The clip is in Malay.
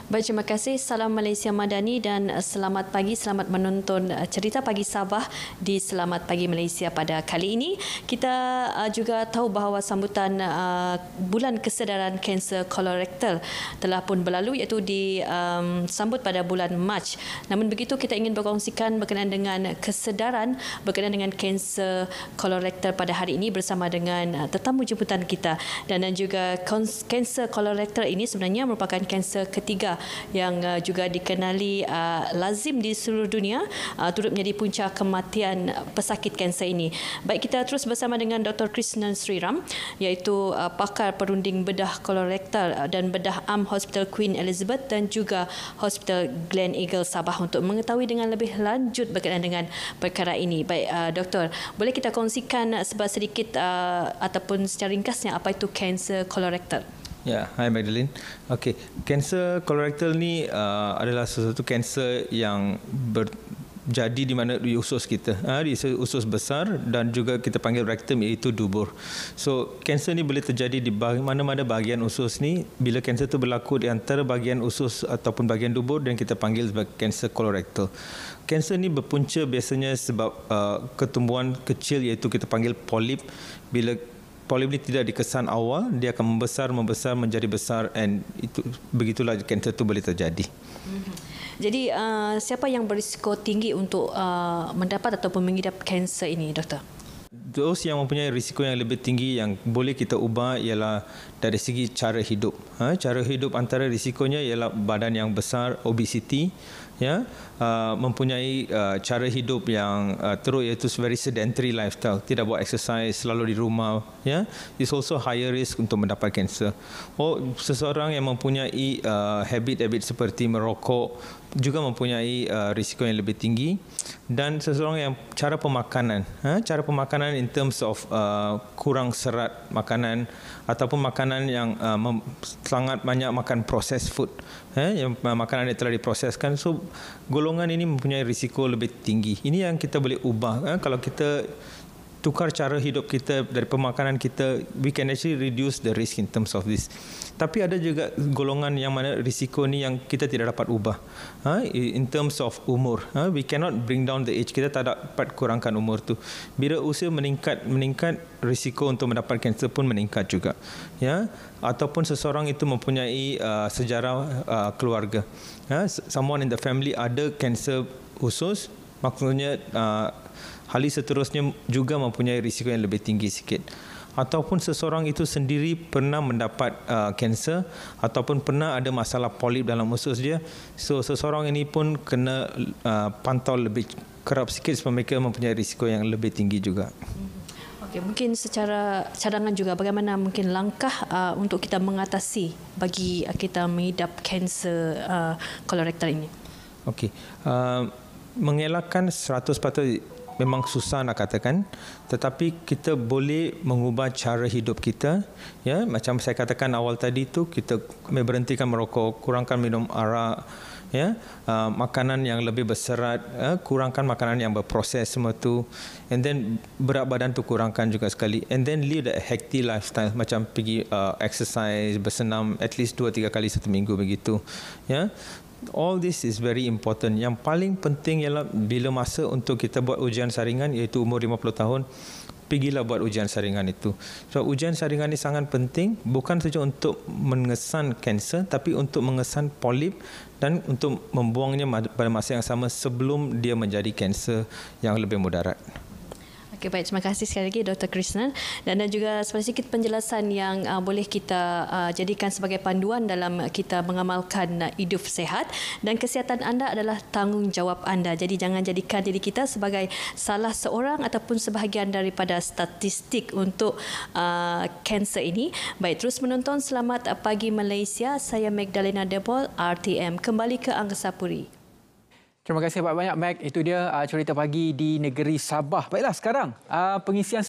Baik, terima kasih. Salam Malaysia Madani dan selamat pagi, selamat menonton Cerita Pagi Sabah di Selamat Pagi Malaysia pada kali ini. Kita juga tahu bahawa sambutan Bulan Kesedaran Kanser Kolorektal telah pun berlalu, iaitu disambut pada bulan Mac. Namun begitu, kita ingin berkongsikan berkenaan dengan kesedaran berkenaan dengan kanser kolorektal pada hari ini bersama dengan tetamu jemputan kita. Dan juga kanser kolorektal ini sebenarnya merupakan kanser ketiga yang juga dikenali lazim di seluruh dunia, turut menjadi punca kematian pesakit kanser ini. Baik, kita terus bersama dengan Dr. Krishnan Sriram, iaitu pakar perunding bedah kolorektal dan bedah am Hospital Queen Elizabeth dan juga Hospital Glen Eagle Sabah untuk mengetahui dengan lebih lanjut berkenaan dengan perkara ini. Baik, Doktor, boleh kita kongsikan sedikit ataupun secara ringkasnya apa itu kanser kolorektal? Ya, hai Magdalene. Okey, kanser kolorektal ni adalah sesuatu kanser yang jadi di mana di usus kita, di usus besar dan juga kita panggil rectum, iaitu dubur. So, kanser ni boleh terjadi di mana-mana bahagian usus ni. Bila kanser itu berlaku di antara bahagian usus ataupun bahagian dubur, dan kita panggil sebagai kanser kolorektal. Kanser ni berpunca biasanya sebab ketumbuhan kecil, iaitu kita panggil polip. Bila polip ini tidak dikesan awal, dia akan membesar menjadi besar, dan begitulah kanser itu boleh terjadi. Jadi siapa yang berisiko tinggi untuk mendapat ataupun mengidap kanser ini, Doktor? Those yang mempunyai risiko yang lebih tinggi yang boleh kita ubah ialah dari segi cara hidup. Cara hidup antara risikonya ialah badan yang besar, obesity, mempunyai cara hidup yang teruk, iaitu very sedentary lifestyle, tidak buat exercise, selalu di rumah, is also higher risk untuk mendapat kanser. Seseorang yang mempunyai habit seperti merokok juga mempunyai risiko yang lebih tinggi, dan seseorang yang cara pemakanan in terms of kurang serat makanan ataupun makanan yang sangat banyak makan processed food, yang makanan yang telah diproseskan. So golongan ini mempunyai risiko lebih tinggi. Ini yang kita boleh ubah. Kalau kita tukar cara hidup kita dari pemakanan kita, we can actually reduce the risk in terms of this. Tapi ada juga golongan yang mana risiko ni yang kita tidak dapat ubah. In terms of umur, we cannot bring down the age. Kita tak dapat kurangkan umur tu. Bila usia meningkat, risiko untuk mendapat kanser pun meningkat juga. Ataupun seseorang itu mempunyai sejarah keluarga. Someone in the family ada kanser usus, maksudnya hal seterusnya juga mempunyai risiko yang lebih tinggi sikit. Ataupun seseorang itu sendiri pernah mendapat kanser ataupun pernah ada masalah polip dalam usus dia. So seseorang ini pun kena pantau lebih kerap sikit sebab mereka mempunyai risiko yang lebih tinggi juga. Okey, mungkin secara cadangan juga bagaimana mungkin langkah untuk kita mengatasi bagi kita mengidap kanser kolorektal ini? Okey, mengelakkan 100% memang susah nak katakan, tetapi kita boleh mengubah cara hidup kita. Macam saya katakan awal tadi tu, kita berhentikan merokok, kurangkan minum arak, makanan yang lebih berserat, kurangkan makanan yang berproses semua tu, and then berat badan tu kurangkan juga sekali, and then lead a healthy lifestyle, macam pergi exercise, bersenam at least 2-3 kali satu minggu begitu. All this is very important. Yang paling penting ialah bila masa untuk kita buat ujian saringan, iaitu umur 50 tahun, pergilah buat ujian saringan itu. So ujian saringan ini sangat penting, bukan saja untuk mengesan kanser, tapi untuk mengesan polip dan untuk membuangnya pada masa yang sama sebelum dia menjadi kanser yang lebih mudarat. Okey, baik, terima kasih sekali lagi Dr. Krishnan, dan juga sedikit penjelasan yang boleh kita jadikan sebagai panduan dalam kita mengamalkan hidup sehat, dan kesihatan anda adalah tanggungjawab anda. Jadi jangan jadikan diri kita sebagai salah seorang ataupun sebahagian daripada statistik untuk kanser ini. Baik, terus menonton Selamat Pagi Malaysia. Saya Magdalena Debol, RTM. Kembali ke Angkasa Puri. Terima kasih banyak, Meg. Itu dia cerita pagi di negeri Sabah. Baiklah, sekarang pengisian